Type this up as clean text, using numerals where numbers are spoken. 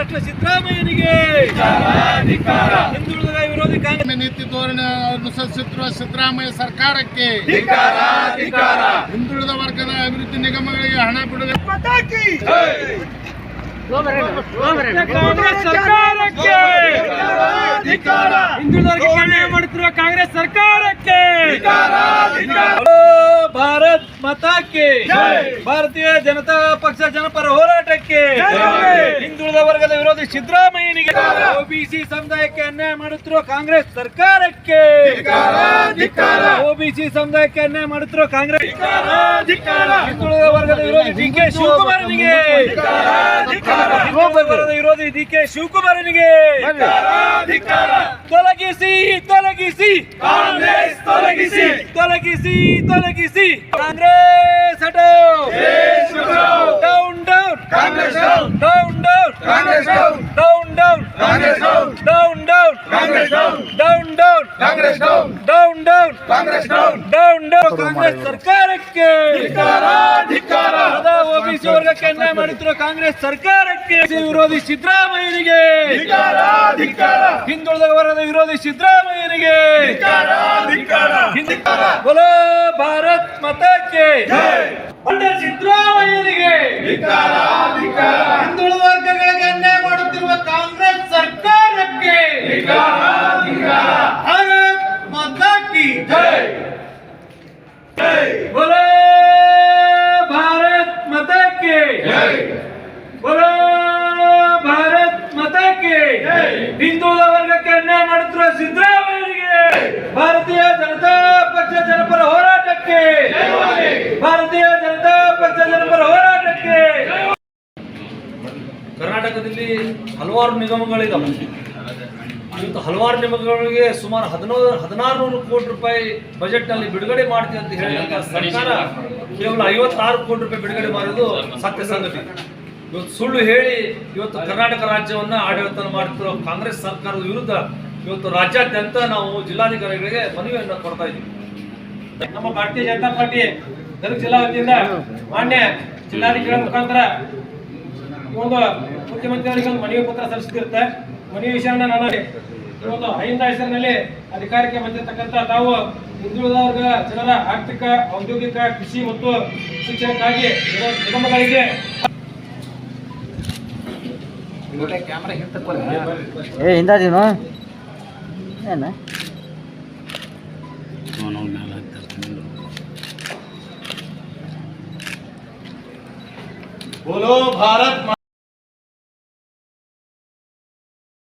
ರಾಷ್ಟ್ರ ಸಿದ್ದರಾಮಯ್ಯನಿಗೆ ಹಿಂದುಳಿದ ವಿರೋಧಿ ಕಾಂಗ್ರೆಸ್ ನೀತಿ ಧೋರಣೆ ಅನುಸರಿಸುತ್ತಿರುವ ಸಿದ್ದರಾಮಯ್ಯ ಸರ್ಕಾರಕ್ಕೆ ಹಿಂದುಳಿದ ವರ್ಗದ ಅಭಿವೃದ್ಧಿ ನಿಗಮಗಳಿಗೆ ಹಣ ಬಿಡುಗಡೆ ಕಾಂಗ್ರೆಸ್ ಸರ್ಕಾರಕ್ಕೆ ಹಿಂದುಳಿದವರಿಗೆ ಅನ್ಯಾಯ ಮಾಡುತ್ತಿರುವ ಕಾಂಗ್ರೆಸ್ ಸರ್ಕಾರಕ್ಕೆ ಭಾರತ್ ಮಾತಾಕ್ಕೆ ಭಾರತೀಯ ಜನತಾ ಪಕ್ಷ ಜನಪರ ಹೋರಾಟಕ್ಕೆ ಹಿಂದುಳಿದ ವರ್ಗದ ವಿರೋಧಿ ಸಿದ್ದರಾಮಯ್ಯನಿಗೆ ಒಬಿಸಿ ಸಮುದಾಯಕ್ಕೆ ಅನ್ಯಾಯ ಮಾಡುತ್ತಿರುವ ಕಾಂಗ್ರೆಸ್ ಸರ್ಕಾರಕ್ಕೆ ಒಬಿಸಿ ಸಮುದಾಯಕ್ಕೆ ಅನ್ಯಾಯ ಮಾಡುತ್ತಿರುವ ಕಾಂಗ್ರೆಸ್ ಹಿಂದುಳಿದ ವರ್ಗದ ವಿರೋಧಿ ಡಿಕೆ ಶಿವಕುಮಾರನಿಗೆ ವಿರೋಧಿ DK ಶಿವಕುಮಾರನಿಗೆ ತೊಲಗಿಸಿ ತೊಲಗಿಸಿ Congress ತೊಲಗಿಸಿ ತೊಲಗಿಸಿ ತೊಲಗಿಸಿ Congress ಹಟಾವ್ down down Congress down down down Congress down down Congress down down Congress down down Congress down down Congress down down Congress ಸರ್ಕಾರಕ್ಕೆ ಒಬಿಸಿ ವರ್ಗಕ್ಕೆ ಅನ್ಯಾಯ ಮಾಡುತ್ತಿರುವ ಕಾಂಗ್ರೆಸ್ ಸರ್ಕಾರಕ್ಕೆ ವಿರೋಧಿ ಸಿದ್ದರಾಮಯ್ಯನಿಗೆ ಹಿಂದುಳಿದ ವರ್ಗದ ವಿರೋಧಿ ಸಿದ್ದರಾಮಯ್ಯನಿಗೆ ಬೋಲೋ ಭಾರತ್ ಮಾತಾಕ್ಕೆ ಸಿದ್ದರಾಮಯ್ಯನಿಗೆ ಹಿಂದುಳಿದ ವರ್ಗಗಳಿಗೆ ಅನ್ಯಾಯ ಮಾಡುತ್ತಿರುವ ಕಾಂಗ್ರೆಸ್ ಸರ್ಕಾರಕ್ಕೆ ಭಾರತ್ ಮಾತಾಕಿ ಬೋಲೋ ಭಾರತ್ ಮಾತಾಕ್ಕೆ ಬೋಲೋ ಭಾರತ್ ಮಾತಾಕ್ಕೆ ಹಿಂದುಳಿದ ವರ್ಗಕ್ಕೆ ಅನ್ಯಾಯ ಮಾಡುತ್ತಿರುವ ಸಿದ್ದರಾಮಯ್ಯನಿಗೆ ಭಾರತೀಯ ಜನತಾ ಪಕ್ಷ ಜನಪರ ಹೋರಾಟಕ್ಕೆ ಭಾರತೀಯ ಜನತಾ ಪಕ್ಷ ಜನಪರ ಹೋರಾಟಕ್ಕೆ ಕರ್ನಾಟಕದಲ್ಲಿ ಹಲವಾರು ನಿಗಮಗಳಿದಾವೆ. ಇವತ್ತು ಹಲವಾರು ನಿಗಮಗಳಿಗೆ ಸುಮಾರು 1600 ಕೋಟಿ ರೂಪಾಯಿ ಬಜೆಟ್ ನಲ್ಲಿ ಬಿಡುಗಡೆ ಮಾಡ್ತೀವಿ ಅಂತ ಹೇಳಿದಂತ ಸರ್ಕಾರ ಕೇವಲ 56 ಕೋಟಿ ರೂಪಾಯಿ ಬಿಡುಗಡೆ ಮಾಡಿದ್ದು ಸತ್ಯ ಸಂಗತಿ. ಇವತ್ತು ಸುಳ್ಳು ಹೇಳಿ ಇವತ್ತು ಕರ್ನಾಟಕ ರಾಜ್ಯವನ್ನ ಆಡಳಿತ ಮಾಡುತ್ತಿರುವ ಕಾಂಗ್ರೆಸ್ ಸರ್ಕಾರದ ವಿರುದ್ಧ ಇವತ್ತು ರಾಜ್ಯಾದ್ಯಂತ ನಾವು ಜಿಲ್ಲಾಧಿಕಾರಿಗಳಿಗೆ ಮನವಿಯನ್ನು ಕೊಡ್ತಾ ಇದ್ದೀವಿ. ನಮ್ಮ ಭಾರತೀಯ ಜನತಾ ಪಾರ್ಟಿ ಗದಗ ಜಿಲ್ಲಾ ವತಿಯಿಂದ ಮಾನ್ಯ ಜಿಲ್ಲಾಧಿಕಾರಿ ಮುಖಾಂತರ ಒಂದು ಮುಖ್ಯಮಂತ್ರಿಯವರಿಗೆ ಒಂದು ಮನವಿ ಪತ್ರ ಸಲ್ಲಿಸುತ್ತಿರುತ್ತೆ. ಮನವಿ ವಿಷಯವನ್ನು ನಾನು ಇವತ್ತು ಅಹಿಂದ ಹೆಸರಿನಲ್ಲಿ ಅಧಿಕಾರಕ್ಕೆ ಬಂದಿರತಕ್ಕಂಥ ತಾವು ಹಿಂದುಳಿದ ವರ್ಗ ಜನರ ಆರ್ಥಿಕ, ಔದ್ಯೋಗಿಕ, ಕೃಷಿ ಮತ್ತು ಶಿಕ್ಷಣಕ್ಕಾಗಿ ನಿಗಮಗಳಿಗೆ ಹಿಂದಾದೀನು ಏನು बोलो भारत